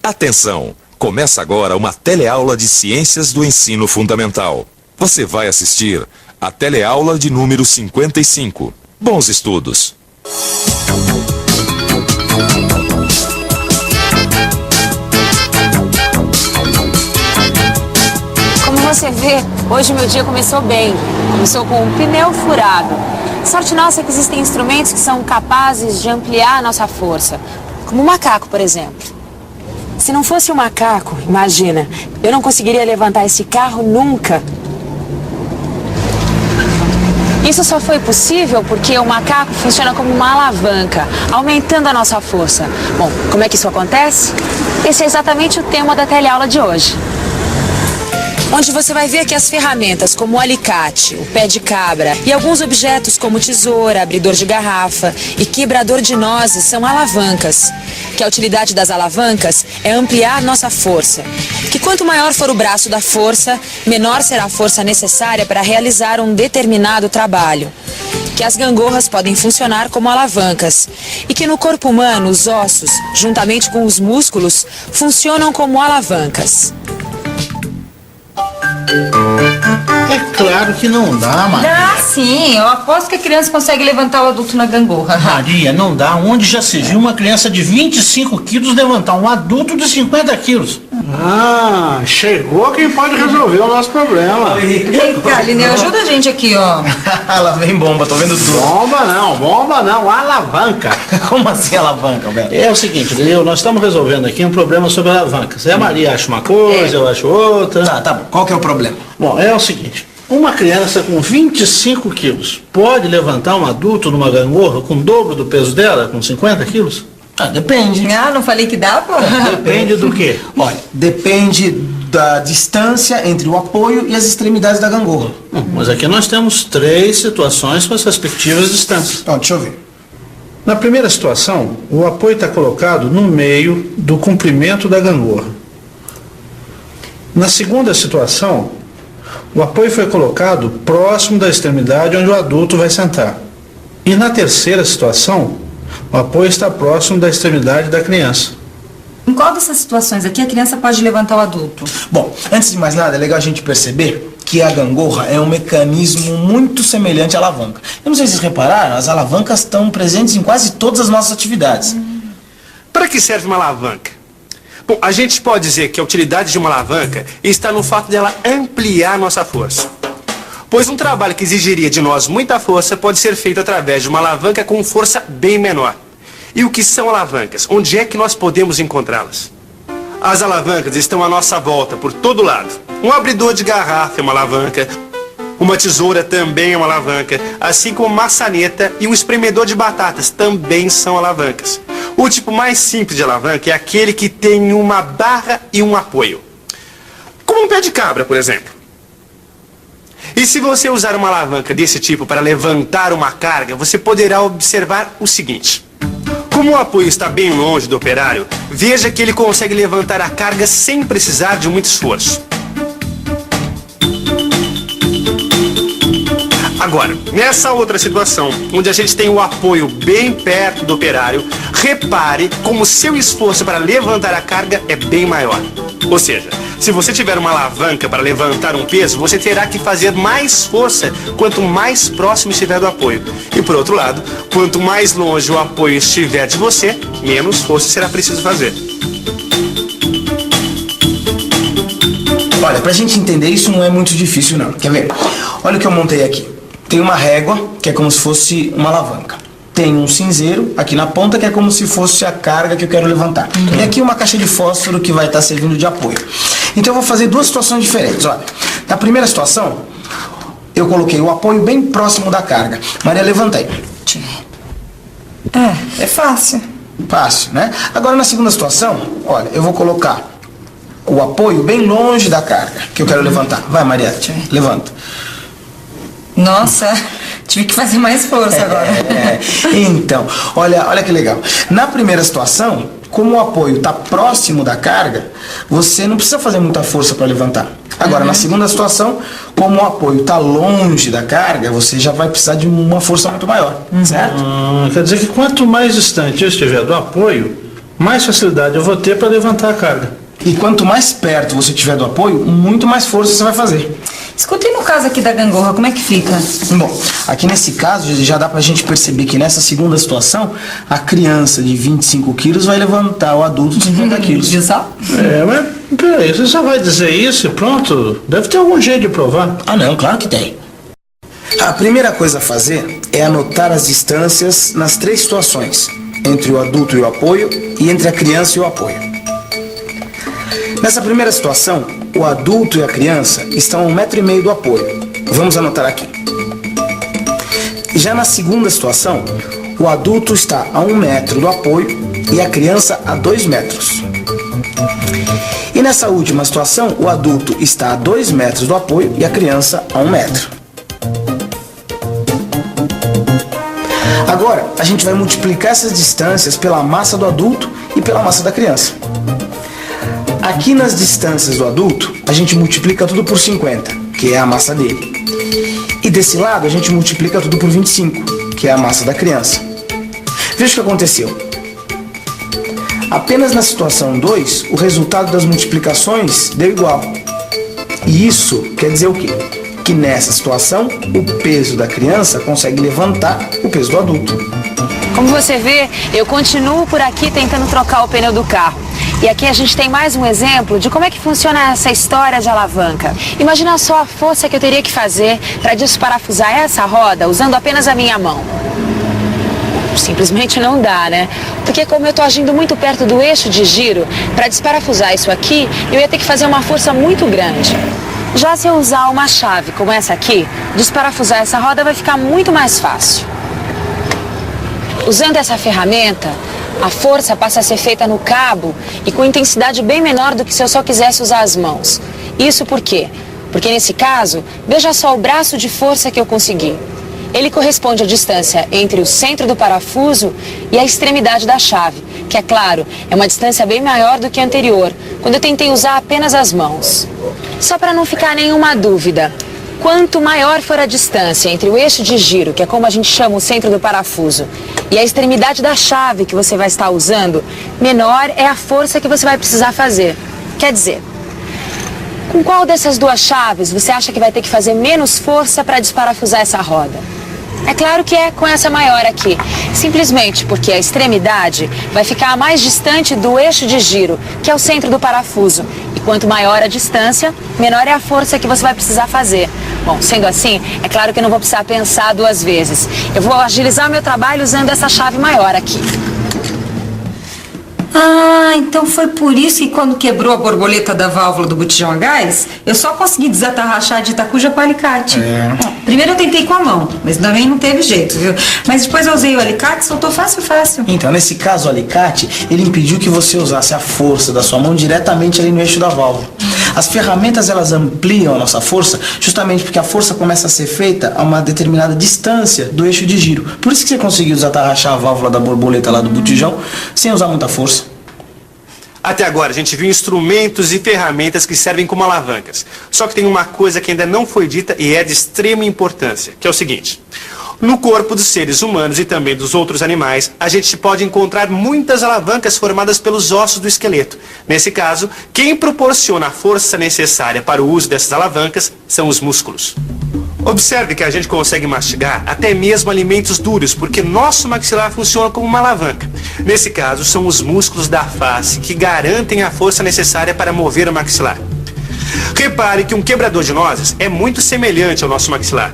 Atenção! Começa agora uma teleaula de Ciências do Ensino Fundamental. Você vai assistir a teleaula de número 55. Bons estudos! Como você vê, hoje meu dia começou bem. Começou com um pneu furado. Sorte nossa é que existem instrumentos que são capazes de ampliar a nossa força. Como o macaco, por exemplo. Se não fosse o macaco, imagina, eu não conseguiria levantar esse carro nunca. Isso só foi possível porque o macaco funciona como uma alavanca, aumentando a nossa força. Bom, como é que isso acontece? Esse é exatamente o tema da teleaula de hoje. Onde você vai ver aqui as ferramentas como o alicate, o pé de cabra e alguns objetos como tesoura, abridor de garrafa e quebrador de nozes são alavancas. Que a utilidade das alavancas é ampliar nossa força. Que quanto maior for o braço da força, menor será a força necessária para realizar um determinado trabalho. Que as gangorras podem funcionar como alavancas e que no corpo humano os ossos, juntamente com os músculos, funcionam como alavancas. É claro que não dá, Maria. Dá sim, eu aposto que a criança consegue levantar o adulto na gangorra. Maria, não dá. Onde já se viu uma criança de 25 quilos levantar um adulto de 50 quilos? Ah, chegou quem pode resolver o nosso problema. Vem cá, Lineu, ajuda a gente aqui, ó. Lá vem bomba, tô vendo tudo. Bomba não, alavanca. Como assim alavanca, Beto? É o seguinte, Leo, nós estamos resolvendo aqui um problema sobre alavancas. A Maria acha uma coisa, eu acho outra. Tá bom. Qual que é o problema? Bom, é o seguinte, uma criança com 25 quilos pode levantar um adulto numa gangorra com o dobro do peso dela, com 50 quilos? Depende. Ah, não falei que dá, pô? Depende do quê? Olha, depende da distância entre o apoio e as extremidades da gangorra. Mas aqui nós temos 3 situações com as respectivas distâncias. Deixa eu ver. Na primeira situação, o apoio está colocado no meio do comprimento da gangorra. Na segunda situação, o apoio foi colocado próximo da extremidade onde o adulto vai sentar. E na terceira situação, o apoio está próximo da extremidade da criança. Em qual dessas situações aqui a criança pode levantar o adulto? Bom, antes de mais nada, é legal a gente perceber que a gangorra é um mecanismo muito semelhante à alavanca. Eu não sei se vocês repararam, as alavancas estão presentes em quase todas as nossas atividades. Para que serve uma alavanca? Bom, a gente pode dizer que a utilidade de uma alavanca está no fato dela ampliar nossa força. Pois um trabalho que exigiria de nós muita força pode ser feito através de uma alavanca com força bem menor. E o que são alavancas? Onde é que nós podemos encontrá-las? As alavancas estão à nossa volta, por todo lado. Um abridor de garrafa é uma alavanca, uma tesoura também é uma alavanca, assim como maçaneta e um espremedor de batatas também são alavancas. O tipo mais simples de alavanca é aquele que tem uma barra e um apoio. Como um pé de cabra, por exemplo. E se você usar uma alavanca desse tipo para levantar uma carga, você poderá observar o seguinte. Como o apoio está bem longe do operário, veja que ele consegue levantar a carga sem precisar de muito esforço. Agora, nessa outra situação, onde a gente tem o apoio bem perto do operário, repare como o seu esforço para levantar a carga é bem maior. Ou seja, se você tiver uma alavanca para levantar um peso, você terá que fazer mais força quanto mais próximo estiver do apoio. E por outro lado, quanto mais longe o apoio estiver de você, menos força será preciso fazer. Olha, pra gente entender isso não é muito difícil não. Quer ver? Olha o que eu montei aqui. Tem uma régua, que é como se fosse uma alavanca. Tem um cinzeiro aqui na ponta, que é como se fosse a carga que eu quero levantar. E aqui uma caixa de fósforo que vai estar servindo de apoio. Então eu vou fazer 2 situações diferentes. Olha, na primeira situação, eu coloquei o apoio bem próximo da carga. Maria, levanta aí. É fácil. Fácil, né? Agora na segunda situação, olha, eu vou colocar o apoio bem longe da carga que eu quero levantar. Vai, Maria, levanta. Nossa, tive que fazer mais força agora. Então, olha que legal. Na primeira situação, como o apoio está próximo da carga, você não precisa fazer muita força para levantar. Agora, na segunda situação, como o apoio está longe da carga, você já vai precisar de uma força muito maior, certo? Quer dizer que quanto mais distante eu estiver do apoio, mais facilidade eu vou ter para levantar a carga. E quanto mais perto você estiver do apoio, muito mais força você vai fazer. Escuta, e no caso aqui da gangorra, como é que fica? Bom, aqui nesse caso já dá pra gente perceber que nessa segunda situação, a criança de 25 quilos vai levantar o adulto de 50 quilos. Viu só? Mas peraí, você só vai dizer isso e pronto? Deve ter algum jeito de provar. Ah não, claro que tem. A primeira coisa a fazer é anotar as distâncias nas 3 situações, entre o adulto e o apoio e entre a criança e o apoio. Nessa primeira situação, o adulto e a criança estão a 1,5 m do apoio. Vamos anotar aqui. Já na segunda situação, o adulto está a 1 metro do apoio e a criança a 2 metros. E nessa última situação, o adulto está a 2 metros do apoio e a criança a 1 metro. Agora, a gente vai multiplicar essas distâncias pela massa do adulto e pela massa da criança. Aqui nas distâncias do adulto, a gente multiplica tudo por 50, que é a massa dele. E desse lado, a gente multiplica tudo por 25, que é a massa da criança. Veja o que aconteceu. Apenas na situação 2, o resultado das multiplicações deu igual. E isso quer dizer o quê? Que nessa situação, o peso da criança consegue levantar o peso do adulto. Como você vê, eu continuo por aqui tentando trocar o pneu do carro. E aqui a gente tem mais um exemplo de como é que funciona essa história de alavanca. Imagina só a força que eu teria que fazer para desparafusar essa roda usando apenas a minha mão. Simplesmente não dá, né? Porque como eu estou agindo muito perto do eixo de giro, para desparafusar isso aqui, eu ia ter que fazer uma força muito grande. Já se eu usar uma chave como essa aqui, desparafusar essa roda vai ficar muito mais fácil. Usando essa ferramenta, a força passa a ser feita no cabo e com intensidade bem menor do que se eu só quisesse usar as mãos. Isso por quê? Porque nesse caso, veja só o braço de força que eu consegui. Ele corresponde à distância entre o centro do parafuso e a extremidade da chave, que é claro, é uma distância bem maior do que a anterior, quando eu tentei usar apenas as mãos. Só para não ficar nenhuma dúvida, quanto maior for a distância entre o eixo de giro, que é como a gente chama o centro do parafuso, e a extremidade da chave que você vai estar usando, menor é a força que você vai precisar fazer. Quer dizer, com qual dessas duas chaves você acha que vai ter que fazer menos força para desparafusar essa roda? É claro que é com essa maior aqui, simplesmente porque a extremidade vai ficar mais distante do eixo de giro, que é o centro do parafuso. E quanto maior a distância, menor é a força que você vai precisar fazer. Bom, sendo assim, é claro que eu não vou precisar pensar 2 vezes. Eu vou agilizar meu trabalho usando essa chave maior aqui. Ah, então foi por isso que quando quebrou a borboleta da válvula do botijão a gás, eu só consegui desatarrachar de Itacuja com o alicate. Primeiro eu tentei com a mão, mas também não teve jeito, viu? Mas depois eu usei o alicate e soltou fácil. Então, nesse caso, o alicate, ele impediu que você usasse a força da sua mão diretamente ali no eixo da válvula. As ferramentas, elas ampliam a nossa força justamente porque a força começa a ser feita a uma determinada distância do eixo de giro. Por isso que você conseguiu desatarrachar a válvula da borboleta lá do botijão sem usar muita força. Até agora a gente viu instrumentos e ferramentas que servem como alavancas. Só que tem uma coisa que ainda não foi dita e é de extrema importância, que é o seguinte. No corpo dos seres humanos e também dos outros animais, a gente pode encontrar muitas alavancas formadas pelos ossos do esqueleto. Nesse caso, quem proporciona a força necessária para o uso dessas alavancas são os músculos. Observe que a gente consegue mastigar até mesmo alimentos duros, porque nosso maxilar funciona como uma alavanca. Nesse caso, são os músculos da face que garantem a força necessária para mover o maxilar. Repare que um quebrador de nozes é muito semelhante ao nosso maxilar.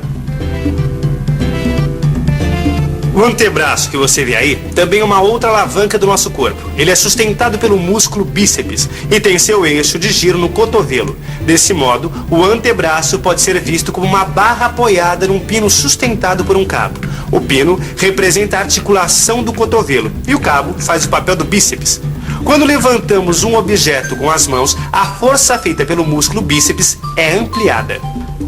O antebraço que você vê aí também é uma outra alavanca do nosso corpo. Ele é sustentado pelo músculo bíceps e tem seu eixo de giro no cotovelo. Desse modo, o antebraço pode ser visto como uma barra apoiada num pino sustentado por um cabo. O pino representa a articulação do cotovelo e o cabo faz o papel do bíceps. Quando levantamos um objeto com as mãos, a força feita pelo músculo bíceps é ampliada.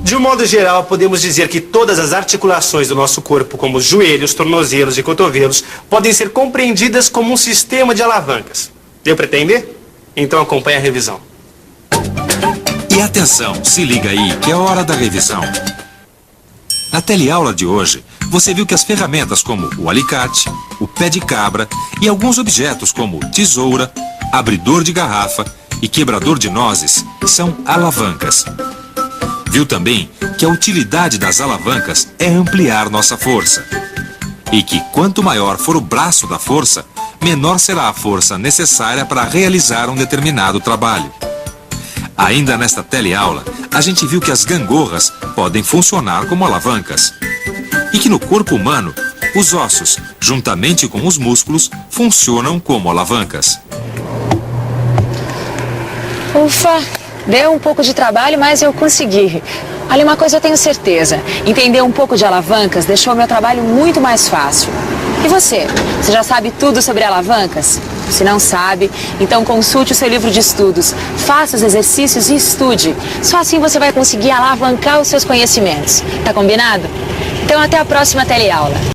De um modo geral, podemos dizer que todas as articulações do nosso corpo, como os joelhos, tornozelos e cotovelos, podem ser compreendidas como um sistema de alavancas. Deu para entender? Então acompanhe a revisão. E atenção, se liga aí que é hora da revisão. Na teleaula de hoje, você viu que as ferramentas como o alicate, o pé de cabra e alguns objetos como tesoura, abridor de garrafa e quebrador de nozes são alavancas. Viu também que a utilidade das alavancas é ampliar nossa força. E que quanto maior for o braço da força, menor será a força necessária para realizar um determinado trabalho. Ainda nesta teleaula, a gente viu que as gangorras podem funcionar como alavancas. E que no corpo humano, os ossos, juntamente com os músculos, funcionam como alavancas. Ufa, deu um pouco de trabalho, mas eu consegui. Olha, uma coisa eu tenho certeza. Entender um pouco de alavancas deixou meu trabalho muito mais fácil. E você? Você já sabe tudo sobre alavancas? Se não sabe, então consulte o seu livro de estudos. Faça os exercícios e estude. Só assim você vai conseguir alavancar os seus conhecimentos. Tá combinado? Então até a próxima teleaula.